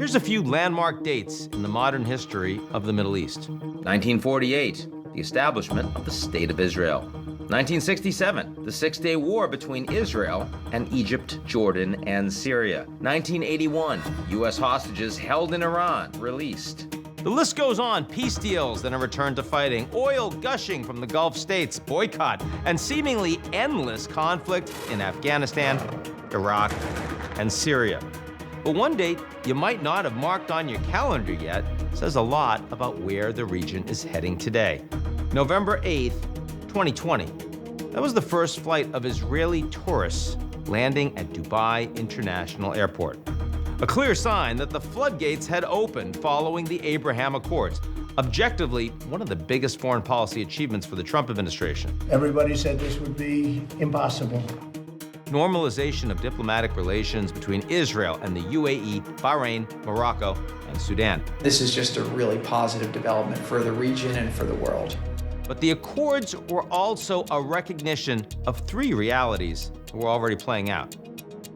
Here's a few landmark dates in the modern history of the Middle East. 1948, the establishment of the State of Israel. 1967, the Six-Day War between Israel and Egypt, Jordan, and Syria. 1981, U.S. hostages held in Iran released. The list goes on. Peace deals, then a return to fighting, oil gushing from the Gulf states, boycott, and seemingly endless conflict in Afghanistan, Iraq, and Syria. But one date you might not have marked on your calendar yet says a lot about where the region is heading today. November 8th, 2020. That was the first flight of Israeli tourists landing at Dubai International Airport. A clear sign that the floodgates had opened following the Abraham Accords. Objectively, one of the biggest foreign policy achievements for the Trump administration. Everybody said this would be impossible. Normalization of diplomatic relations between Israel and the UAE, Bahrain, Morocco, and Sudan. This is just a really positive development for the region and for the world. But the Accords were also a recognition of three realities that were already playing out.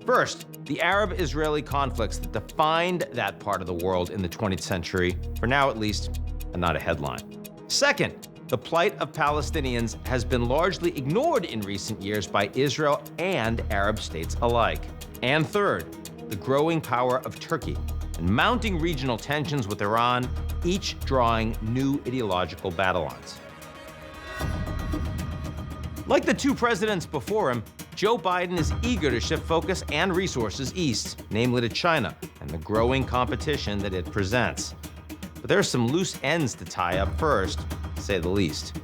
First, the Arab-Israeli conflicts that defined that part of the world in the 20th century, for now at least, are not a headline. Second, the plight of Palestinians has been largely ignored in recent years by Israel and Arab states alike. And third, the growing power of Turkey and mounting regional tensions with Iran, each drawing new ideological battle lines. Like the two presidents before him, Joe Biden is eager to shift focus and resources east, namely to China, and the growing competition that it presents. But there are some loose ends to tie up first, to say the least.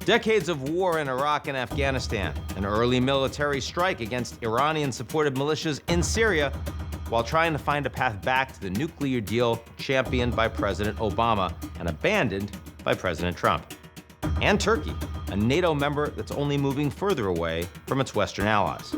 Decades of war in Iraq and Afghanistan, an early military strike against Iranian-supported militias in Syria, while trying to find a path back to the nuclear deal championed by President Obama and abandoned by President Trump. And Turkey, a NATO member that's only moving further away from its Western allies.